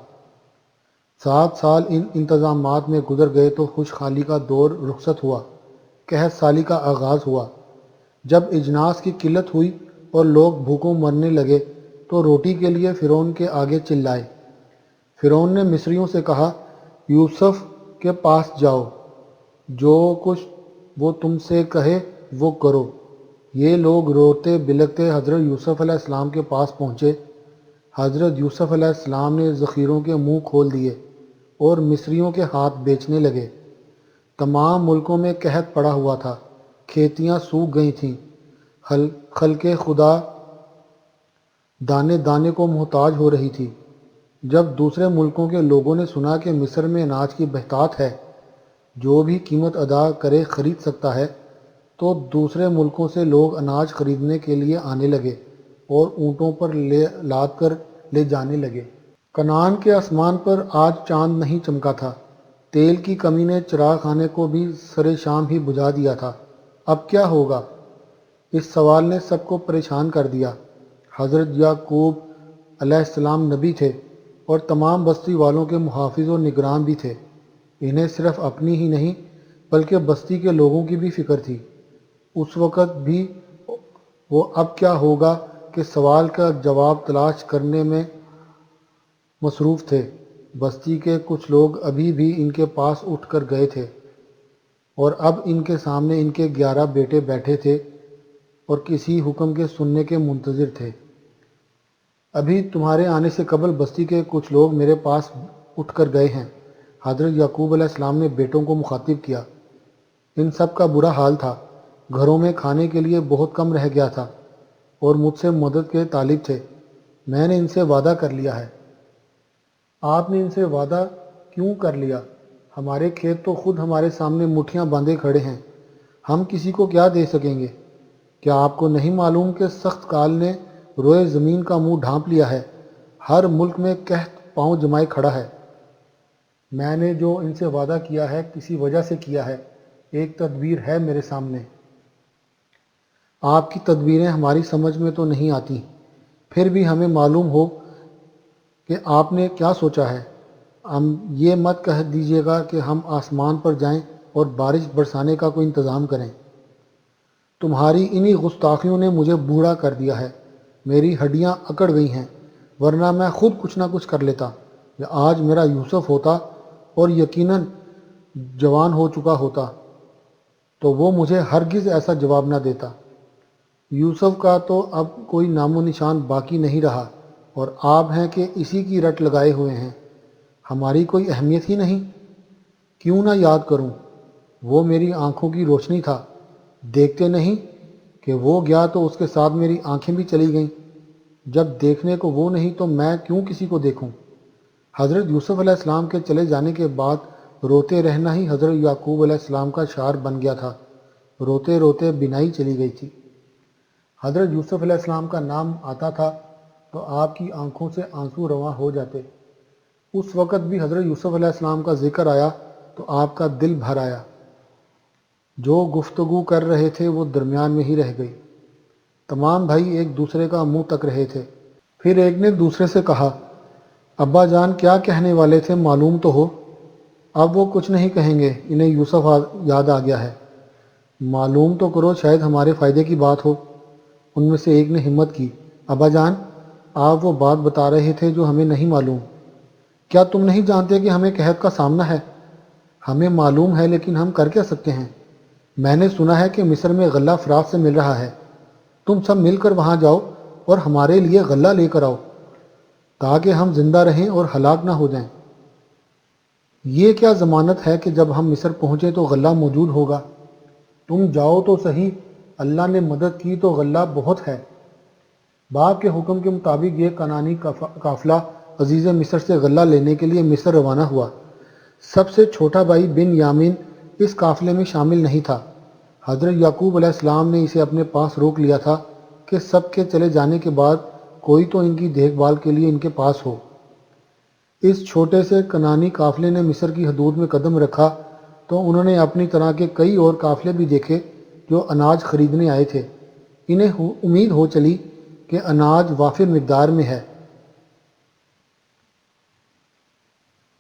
7 سال ان انتظامات میں گزر گئے تو خوشحالی کا دور رخصت ہوا، قحط سالی کا آغاز ہوا۔ جب اجناس کی قلت ہوئی اور لوگ بھوکوں مرنے لگے تو روٹی کے لیے فرعون کے آگے چلائے۔ فرعون نے مصریوں سے کہا، یوسف کے پاس جاؤ، جو کچھ وہ تم سے کہے وہ کرو۔ یہ لوگ روتے بلکتے حضرت یوسف علیہ السلام کے پاس پہنچے۔ حضرت یوسف علیہ السلام نے ذخیروں کے منہ کھول دیے اور مصریوں کے ہاتھ بیچنے لگے۔ تمام ملکوں میں قحط پڑا ہوا تھا، کھیتیاں سوکھ گئی تھیں، خلق خدا دانے دانے کو محتاج ہو رہی تھی۔ جب دوسرے ملکوں کے لوگوں نے سنا کہ مصر میں اناج کی بہتات ہے، جو بھی قیمت ادا کرے خرید سکتا ہے، تو دوسرے ملکوں سے لوگ اناج خریدنے کے لیے آنے لگے اور اونٹوں پر لاد کر لے جانے لگے۔ کنعان کے آسمان پر آج چاند نہیں چمکا تھا۔ تیل کی کمی نے چراغ خانے کو بھی سر شام ہی بجھا دیا تھا۔ اب کیا ہوگا؟ اس سوال نے سب کو پریشان کر دیا۔ حضرت یعقوب علیہ السلام نبی تھے اور تمام بستی والوں کے محافظ و نگران بھی تھے۔ انہیں صرف اپنی ہی نہیں بلکہ بستی کے لوگوں کی بھی فکر تھی۔ اس وقت بھی وہ اب کیا ہوگا کہ سوال کا جواب تلاش کرنے میں مصروف تھے۔ بستی کے کچھ لوگ ابھی بھی ان کے پاس اٹھ کر گئے تھے اور اب ان کے سامنے ان کے 11 بیٹے بیٹھے تھے اور کسی حکم کے سننے کے منتظر تھے۔ ابھی تمہارے آنے سے قبل بستی کے کچھ لوگ میرے پاس اٹھ کر گئے ہیں۔ حضرت یعقوب علیہ السلام نے بیٹوں کو مخاطب کیا۔ ان سب کا برا حال تھا، گھروں میں کھانے کے لیے بہت کم رہ گیا تھا اور مجھ سے مدد کے طالب تھے۔ میں نے ان سے وعدہ کر لیا ہے۔ آپ نے ان سے وعدہ کیوں کر لیا؟ ہمارے کھیت تو خود ہمارے سامنے مٹھیاں باندھے کھڑے ہیں، ہم کسی کو کیا دے سکیں گے؟ کیا آپ کو نہیں معلوم کہ سخت کال نے روئے زمین کا منہ ڈھانپ لیا ہے؟ ہر ملک میں قحط پاؤں جمائے کھڑا ہے۔ میں نے جو ان سے وعدہ کیا ہے کسی وجہ سے کیا ہے، ایک تدبیر ہے میرے سامنے۔ آپ کی تدبیریں ہماری سمجھ میں تو نہیں آتی، پھر بھی ہمیں معلوم ہو کہ آپ نے کیا سوچا ہے۔ ہم یہ مت کہہ دیجیے گا کہ ہم آسمان پر جائیں اور بارش برسانے کا کوئی انتظام کریں۔ تمہاری انہی گستاخیوں نے مجھے بوڑھا کر دیا ہے، میری ہڈیاں اکڑ گئی ہیں، ورنہ میں خود کچھ نہ کچھ کر لیتا۔ یا آج میرا یوسف ہوتا اور یقیناً جوان ہو چکا ہوتا تو وہ مجھے ہرگز ایسا جواب نہ دیتا۔ یوسف کا تو اب کوئی نام و نشان باقی نہیں رہا اور آپ ہیں کہ اسی کی رٹ لگائے ہوئے ہیں۔ ہماری کوئی اہمیت ہی نہیں؟ کیوں نہ یاد کروں؟ وہ میری آنکھوں کی روشنی تھا، دیکھتے نہیں کہ وہ گیا تو اس کے ساتھ میری آنکھیں بھی چلی گئیں۔ جب دیکھنے کو وہ نہیں تو میں کیوں کسی کو دیکھوں؟ حضرت یوسف علیہ السلام کے چلے جانے کے بعد روتے رہنا ہی حضرت یعقوب علیہ السلام کا شعار بن گیا تھا۔ روتے روتے بینائی چلی گئی تھی۔ حضرت یوسف علیہ السلام کا نام آتا تھا تو آپ کی آنکھوں سے آنسو رواں ہو جاتے۔ اس وقت بھی حضرت یوسف علیہ السلام کا ذکر آیا تو آپ کا دل بھر آیا۔ جو گفتگو کر رہے تھے وہ درمیان میں ہی رہ گئی۔ تمام بھائی ایک دوسرے کا منہ تک رہے تھے۔ پھر ایک نے دوسرے سے کہا، ابا جان کیا کہنے والے تھے معلوم تو ہو؟ اب وہ کچھ نہیں کہیں گے، انہیں یوسف یاد آ گیا ہے۔ معلوم تو کرو، شاید ہمارے فائدے کی بات ہو۔ ان میں سے ایک نے ہمت کی، ابا جان آپ وہ بات بتا رہے تھے جو ہمیں نہیں معلوم۔ کیا تم نہیں جانتے کہ ہمیں قحط کا سامنا ہے؟ ہمیں معلوم ہے لیکن ہم کر کیا سکتے ہیں؟ میں نے سنا ہے کہ مصر میں غلہ فرات سے مل رہا ہے۔ تم سب مل کر وہاں جاؤ اور ہمارے لیے غلہ لے کر آؤ تاکہ ہم زندہ رہیں اور ہلاک نہ ہو جائیں۔ یہ کیا ضمانت ہے کہ جب ہم مصر پہنچے تو غلہ موجود ہوگا؟ تم جاؤ تو صحیح، اللہ نے مدد کی تو غلہ بہت ہے۔ باپ کے حکم کے مطابق یہ کنعانی قافلہ عزیز مصر سے غلہ لینے کے لیے مصر روانہ ہوا۔ سب سے چھوٹا بھائی بن یامین اس قافلے میں شامل نہیں تھا۔ حضرت یعقوب علیہ السلام نے اسے اپنے پاس روک لیا تھا کہ سب کے چلے جانے کے بعد کوئی تو ان کی دیکھ بھال کے لیے ان کے پاس ہو۔ اس چھوٹے سے کنعانی قافلے نے مصر کی حدود میں قدم رکھا تو انہوں نے اپنی طرح کے کئی اور قافلے بھی دیکھے جو اناج خریدنے آئے تھے۔ انہیں امید ہو چلی کہ اناج وافر مقدار میں ہے۔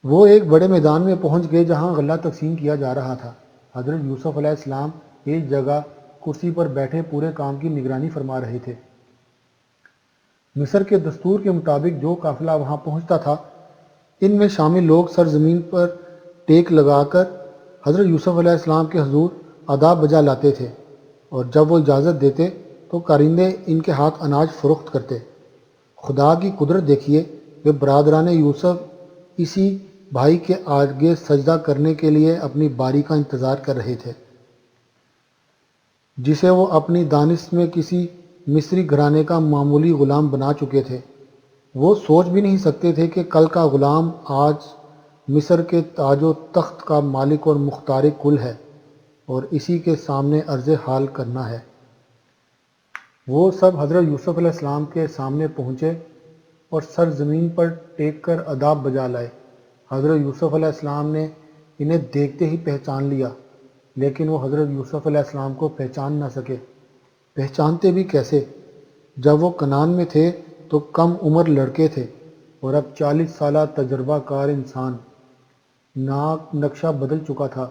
وہ ایک بڑے میدان میں پہنچ گئے جہاں غلہ تقسیم کیا جا رہا تھا۔ حضرت یوسف علیہ السلام ایک جگہ کرسی پر بیٹھے پورے کام کی نگرانی فرما رہے تھے۔ مصر کے دستور کے مطابق جو قافلہ وہاں پہنچتا تھا، ان میں شامل لوگ سرزمین پر ٹیک لگا کر حضرت یوسف علیہ السلام کے حضور آداب بجا لاتے تھے، اور جب وہ اجازت دیتے تو کارندے ان کے ہاتھ اناج فروخت کرتے۔ خدا کی قدرت دیکھیے کہ برادران یوسف اسی بھائی کے آگے سجدہ کرنے کے لیے اپنی باری کا انتظار کر رہے تھے، جسے وہ اپنی دانش میں کسی مصری گھرانے کا معمولی غلام بنا چکے تھے۔ وہ سوچ بھی نہیں سکتے تھے کہ کل کا غلام آج مصر کے تاج و تخت کا مالک اور مختار کل ہے اور اسی کے سامنے عرض حال کرنا ہے۔ وہ سب حضرت یوسف علیہ السلام کے سامنے پہنچے اور سر زمین پر ٹیک کر آداب بجا لائے۔ حضرت یوسف علیہ السلام نے انہیں دیکھتے ہی پہچان لیا، لیکن وہ حضرت یوسف علیہ السلام کو پہچان نہ سکے۔ پہچانتے بھی کیسے؟ جب وہ کنعان میں تھے تو کم عمر لڑکے تھے اور اب 40 سالہ تجربہ کار انسان۔ ناک نقشہ بدل چکا تھا،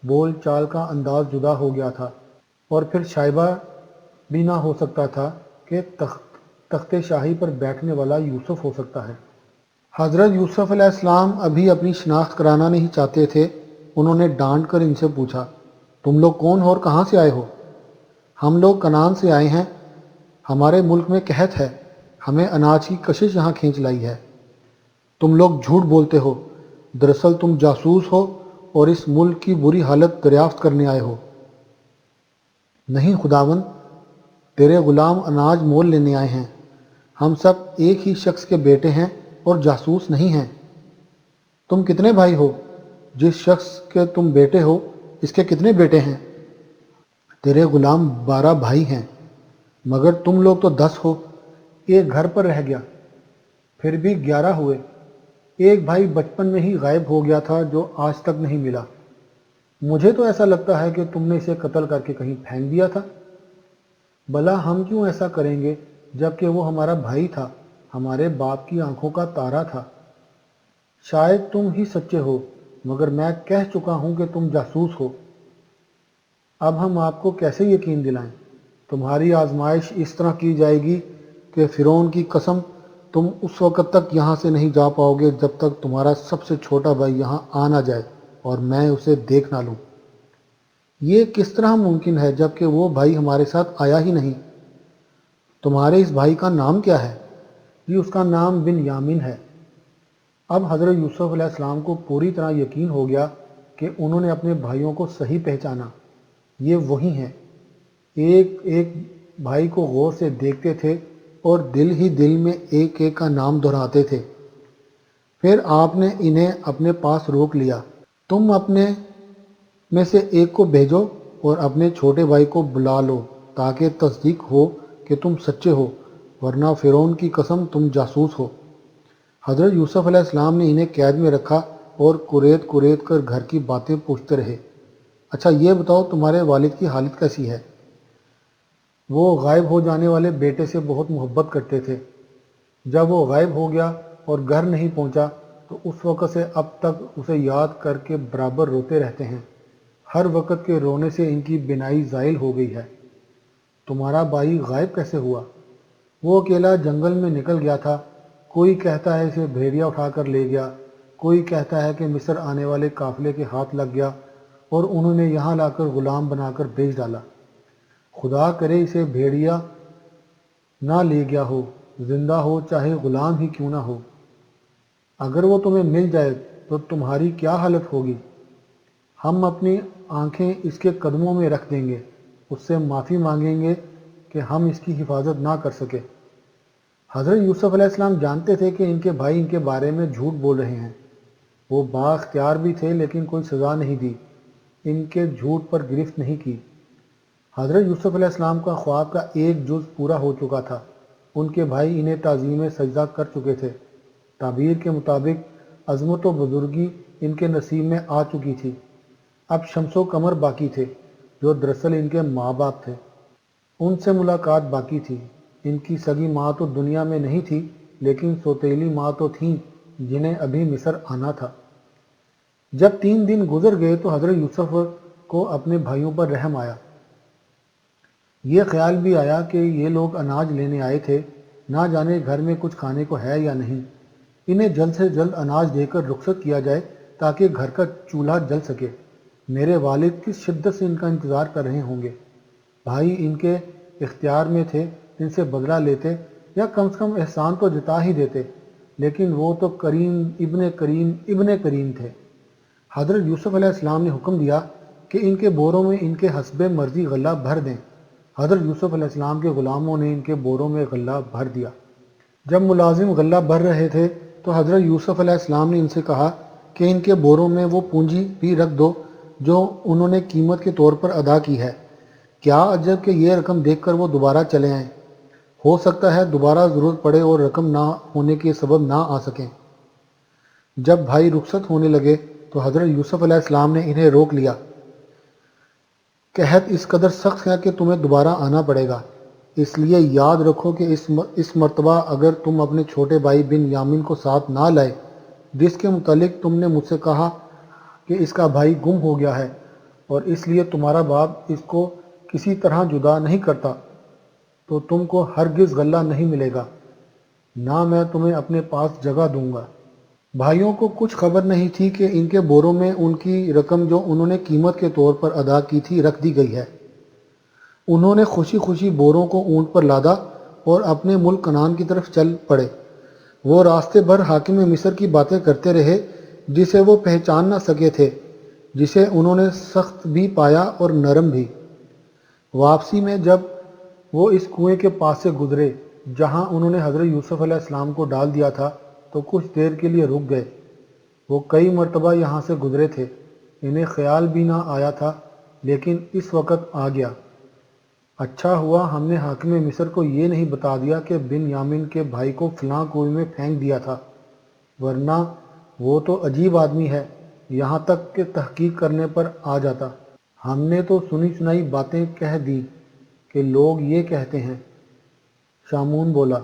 بول چال کا انداز جدا ہو گیا تھا، اور پھر شائبہ بھی نہ ہو سکتا تھا کہ تخت شاہی پر بیٹھنے والا یوسف ہو سکتا ہے۔ حضرت یوسف علیہ السلام ابھی اپنی شناخت کرانا نہیں چاہتے تھے۔ انہوں نے ڈانٹ کر ان سے پوچھا، تم لوگ کون ہو اور کہاں سے آئے ہو؟ ہم لوگ کنعان سے آئے ہیں، ہمارے ملک میں قحط ہے، ہمیں اناج کی کشش یہاں کھینچ لائی ہے۔ تم لوگ جھوٹ بولتے ہو، دراصل تم جاسوس ہو اور اس ملک کی بری حالت دریافت کرنے آئے ہو۔ نہیں خداوند، تیرے غلام اناج مول لینے آئے ہیں۔ ہم سب ایک ہی شخص کے بیٹے ہیں اور جاسوس نہیں ہیں۔ تم کتنے بھائی ہو؟ جس شخص کے تم بیٹے ہو اس کے کتنے بیٹے ہیں؟ تیرے غلام 12 بھائی ہیں، مگر تم لوگ تو 10 ہو۔ ایک گھر پر رہ گیا، پھر بھی 11 ہوئے۔ ایک بھائی بچپن میں ہی غائب ہو گیا تھا جو آج تک نہیں ملا۔ مجھے تو ایسا لگتا ہے کہ تم نے اسے قتل کر کے کہیں پھینک دیا تھا۔ بھلا ہم کیوں ایسا کریں گے جب کہ وہ ہمارا بھائی تھا، ہمارے باپ کی آنکھوں کا تارا تھا۔ شاید تم ہی سچے ہو، مگر میں کہہ چکا ہوں کہ تم جاسوس ہو۔ اب ہم آپ کو کیسے یقین دلائیں؟ تمہاری آزمائش اس طرح کی جائے گی کہ فرعون کی قسم تم اس وقت تک یہاں سے نہیں جا پاؤ گے جب تک تمہارا سب سے چھوٹا بھائی یہاں آ نہ جائے اور میں اسے دیکھ نہ لوں۔ یہ کس طرح ممکن ہے جب کہ وہ بھائی ہمارے ساتھ آیا ہی نہیں؟ تمہارے اس بھائی کا نام کیا ہے؟ جی اس کا نام بن یامین ہے۔ اب حضرت یوسف علیہ السلام کو پوری طرح یقین ہو گیا کہ انہوں نے اپنے بھائیوں کو صحیح پہچانا۔ یہ وہی ہیں، ایک ایک بھائی کو غور سے دیکھتے تھے اور دل ہی دل میں ایک ایک کا نام دہراتے تھے۔ پھر آپ نے انہیں اپنے پاس روک لیا۔ تم اپنے میں سے ایک کو بھیجو اور اپنے چھوٹے بھائی کو بلا لو تاکہ تصدیق ہو کہ تم سچے ہو، ورنہ فرعون کی قسم تم جاسوس ہو۔ حضرت یوسف علیہ السلام نے انہیں قید میں رکھا اور کریت کریت کر گھر کی باتیں پوچھتے رہے۔ اچھا یہ بتاؤ تمہارے والد کی حالت کیسی ہے؟ وہ غائب ہو جانے والے بیٹے سے بہت محبت کرتے تھے۔ جب وہ غائب ہو گیا اور گھر نہیں پہنچا تو اس وقت سے اب تک اسے یاد کر کے برابر روتے رہتے ہیں۔ ہر وقت کے رونے سے ان کی بینائی زائل ہو گئی ہے۔ تمہارا بھائی غائب کیسے ہوا؟ وہ اکیلا جنگل میں نکل گیا تھا۔ کوئی کہتا ہے اسے بھیڑیا اٹھا کر لے گیا، کوئی کہتا ہے کہ مصر آنے والے قافلے کے ہاتھ لگ گیا اور انہوں نے یہاں لا کر غلام بنا کر بیچ ڈالا۔ خدا کرے اسے بھیڑیا نہ لے گیا ہو، زندہ ہو چاہے غلام ہی کیوں نہ ہو۔ اگر وہ تمہیں مل جائے تو تمہاری کیا حالت ہوگی؟ ہم اپنی آنکھیں اس کے قدموں میں رکھ دیں گے، اس سے معافی مانگیں گے کہ ہم اس کی حفاظت نہ کر سکے۔ حضرت یوسف علیہ السلام جانتے تھے کہ ان کے بھائی ان کے بارے میں جھوٹ بول رہے ہیں۔ وہ بااختیار بھی تھے لیکن کوئی سزا نہیں دی، ان کے جھوٹ پر گرفت نہیں کی۔ حضرت یوسف علیہ السلام کا خواب کا ایک جز پورا ہو چکا تھا۔ ان کے بھائی انہیں تعظیم سجدہ کر چکے تھے۔ تعبیر کے مطابق عظمت و بزرگی ان کے نصیب میں آ چکی تھی۔ اب شمس و قمر باقی تھے جو دراصل ان کے ماں باپ تھے۔ ان سے ملاقات باقی تھی۔ ان کی سگی ماں تو دنیا میں نہیں تھی لیکن سوتیلی ماں تو تھیں جنہیں ابھی مصر آنا تھا۔ جب 3 دن گزر گئے تو حضرت یوسف کو اپنے بھائیوں پر رحم آیا۔ یہ خیال بھی آیا کہ یہ لوگ اناج لینے آئے تھے، نہ جانے گھر میں کچھ کھانے کو ہے یا نہیں۔ انہیں جلد سے جلد اناج دے کر رخصت کیا جائے تاکہ گھر کا چولہا جل سکے۔ میرے والد کس شدت سے ان کا انتظار کر رہے ہوں گے۔ بھائی ان کے اختیار میں تھے، ان سے بدلہ لیتے یا کم سے کم احسان تو جتا ہی دیتے، لیکن وہ تو کریم ابن کریم تھے۔ حضرت یوسف علیہ السلام نے حکم دیا کہ ان کے بوروں میں ان کے حسب مرضی غلہ بھر دیں۔ حضرت یوسف علیہ السلام کے غلاموں نے ان کے بوروں میں غلہ بھر دیا۔ جب ملازم غلہ بھر رہے تھے تو حضرت یوسف علیہ السلام نے ان سے کہا کہ ان کے بوروں میں وہ پونجی بھی رکھ دو جو انہوں نے قیمت کے طور پر ادا کی ہے۔ کیا عجب کہ یہ رقم دیکھ کر وہ دوبارہ چلے آئیں۔ ہو سکتا ہے دوبارہ ضرورت پڑے اور رقم نہ ہونے کے سبب نہ آ سکیں۔ جب بھائی رخصت ہونے لگے تو حضرت یوسف علیہ السلام نے انہیں روک لیا۔ قحط اس قدر سخت ہے کہ تمہیں دوبارہ آنا پڑے گا، اس لیے یاد رکھو کہ اس مرتبہ اگر تم اپنے چھوٹے بھائی بن یامین کو ساتھ نہ لائے جس کے متعلق تم نے مجھ سے کہا کہ اس کا بھائی گم ہو گیا ہے اور اس لیے تمہارا باپ اس کو کسی طرح جدا نہیں کرتا، تو تم کو ہرگز غلہ نہیں ملے گا، نہ میں تمہیں اپنے پاس جگہ دوں گا۔ بھائیوں کو کچھ خبر نہیں تھی کہ ان کے بوروں میں ان کی رقم جو انہوں نے قیمت کے طور پر ادا کی تھی رکھ دی گئی ہے۔ انہوں نے خوشی خوشی بوروں کو اونٹ پر لادا اور اپنے ملک کنعان کی طرف چل پڑے۔ وہ راستے بھر حاکم مصر کی باتیں کرتے رہے جسے وہ پہچان نہ سکے تھے، جسے انہوں نے سخت بھی پایا اور نرم بھی۔ واپسی میں جب وہ اس کنویں کے پاس سے گزرے جہاں انہوں نے حضرت یوسف علیہ السلام کو ڈال دیا تھا تو کچھ دیر کے لیے رک گئے۔ وہ کئی مرتبہ یہاں سے گزرے تھے، انہیں خیال بھی نہ آیا تھا لیکن اس وقت آ گیا۔ اچھا ہوا ہم نے حاکم مصر کو یہ نہیں بتا دیا کہ بن یامین کے بھائی کو فلاں کنویں میں پھینک دیا تھا، ورنہ وہ تو عجیب آدمی ہے، یہاں تک کہ تحقیق کرنے پر آ جاتا۔ ہم نے تو سنی سنائی باتیں کہہ دی کہ لوگ یہ کہتے ہیں۔ شامون بولا،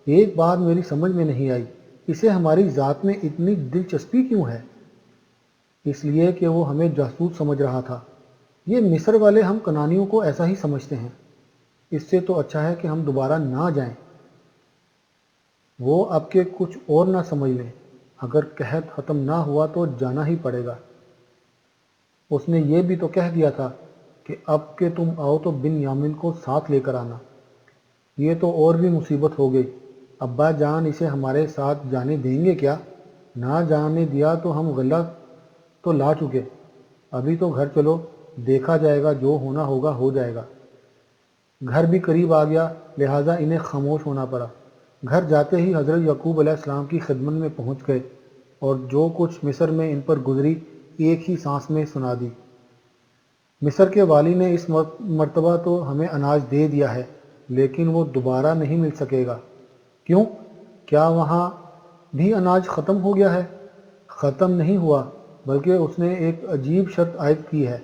ایک بات میری سمجھ میں نہیں آئی، اسے ہماری ذات میں اتنی دلچسپی کیوں ہے؟ اس لیے کہ وہ ہمیں جاسوس سمجھ رہا تھا۔ یہ مصر والے ہم کنعانیوں کو ایسا ہی سمجھتے ہیں، اس سے تو اچھا ہے کہ ہم دوبارہ نہ جائیں۔ وہ اب کے کچھ اور نہ سمجھ لیں، اگر قحط ختم نہ ہوا تو جانا ہی پڑے گا۔ اس نے یہ بھی تو کہہ دیا تھا کہ اب کہ تم آؤ تو بن یامین کو ساتھ لے کر آنا۔ یہ تو اور بھی مصیبت ہو گئی، ابا جان اسے ہمارے ساتھ جانے دیں گے کیا؟ نہ جانے دیا تو ہم غلہ تو لا چکے، ابھی تو گھر چلو، دیکھا جائے گا، جو ہونا ہوگا ہو جائے گا۔ گھر بھی قریب آ گیا، لہٰذا انہیں خاموش ہونا پڑا۔ گھر جاتے ہی حضرت یعقوب علیہ السلام کی خدمت میں پہنچ گئے اور جو کچھ مصر میں ان پر گزری ایک ہی سانس میں سنا دی۔ مصر کے والی نے اس مرتبہ تو ہمیں اناج دے دیا ہے، لیکن وہ دوبارہ نہیں مل سکے گا۔ کیوں؟ کیا وہاں بھی اناج ختم ہو گیا ہے؟ ختم نہیں ہوا، بلکہ اس نے ایک عجیب شرط عائد کی ہے۔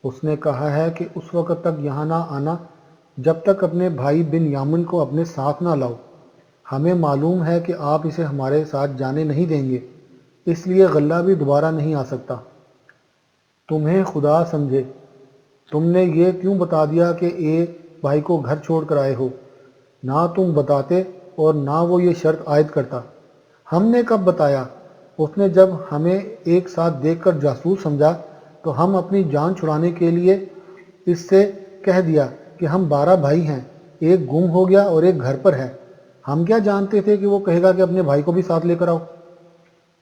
اس نے کہا ہے کہ اس وقت تک یہاں نہ آنا جب تک اپنے بھائی بن یامن کو اپنے ساتھ نہ لاؤ۔ ہمیں معلوم ہے کہ آپ اسے ہمارے ساتھ جانے نہیں دیں گے، اس لیے غلہ بھی دوبارہ نہیں آ سکتا۔ تمہیں خدا سمجھے، تم نے یہ کیوں بتا دیا کہ ایک بھائی کو گھر چھوڑ کر آئے ہو؟ نہ تم بتاتے اور نہ وہ یہ شرط عائد کرتا۔ ہم نے کب بتایا؟ اس نے جب ہمیں ایک ساتھ دیکھ کر جاسوس سمجھا تو ہم اپنی جان چھڑانے کے لیے اس سے کہہ دیا کہ ہم 12 بھائی ہیں، ایک گم ہو گیا اور ایک گھر پر ہے۔ ہم کیا جانتے تھے کہ وہ کہے گا کہ اپنے بھائی کو بھی ساتھ لے کر آؤ۔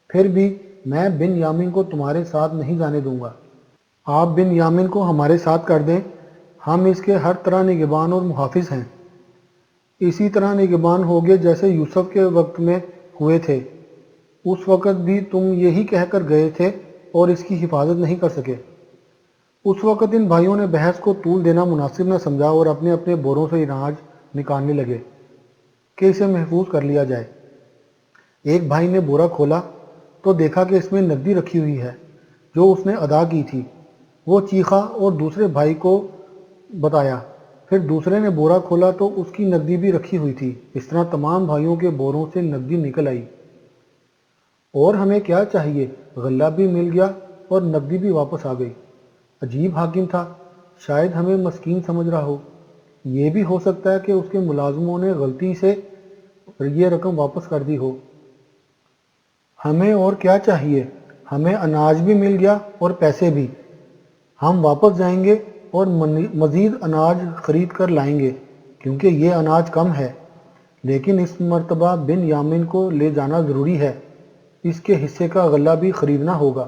پھر بھی میں بن یامین کو تمہارے ساتھ نہیں جانے دوں گا۔ آپ بن یامین کو ہمارے ساتھ کر دیں، ہم اس کے ہر طرح نگہبان اور محافظ ہیں، اسی طرح نگہبان ہوگے جیسے یوسف کے وقت میں ہوئے تھے۔ اس وقت بھی تم یہی کہہ کر گئے تھے اور اس کی حفاظت نہیں کر سکے۔ اس وقت ان بھائیوں نے بحث کو طول دینا مناسب نہ سمجھا اور اپنے اپنے بوروں سے اناج نکالنے لگے کہ اسے محفوظ کر لیا جائے۔ ایک بھائی نے بورا کھولا تو دیکھا کہ اس میں نقدی رکھی ہوئی ہے جو اس نے ادا کی تھی۔ وہ چیخا اور دوسرے بھائی کو بتایا، پھر دوسرے نے بورا کھولا تو اس کی نقدی بھی رکھی ہوئی تھی۔ اس طرح تمام بھائیوں کے بوروں سے نقدی نکل آئی۔ اور ہمیں کیا چاہیے؟ غلہ بھی مل گیا اور نقدی بھی واپس آ گئی۔ عجیب حاکم تھا، شاید ہمیں مسکین سمجھ رہا ہو۔ یہ بھی ہو سکتا ہے کہ اس کے ملازموں نے غلطی سے یہ رقم واپس کر دی ہو۔ ہمیں اور کیا چاہیے؟ ہمیں اناج بھی مل گیا اور پیسے بھی۔ ہم واپس جائیں گے اور مزید اناج خرید کر لائیں گے کیونکہ یہ اناج کم ہے، لیکن اس مرتبہ بن یامین کو لے جانا ضروری ہے، اس کے حصے کا غلہ بھی خریدنا ہوگا۔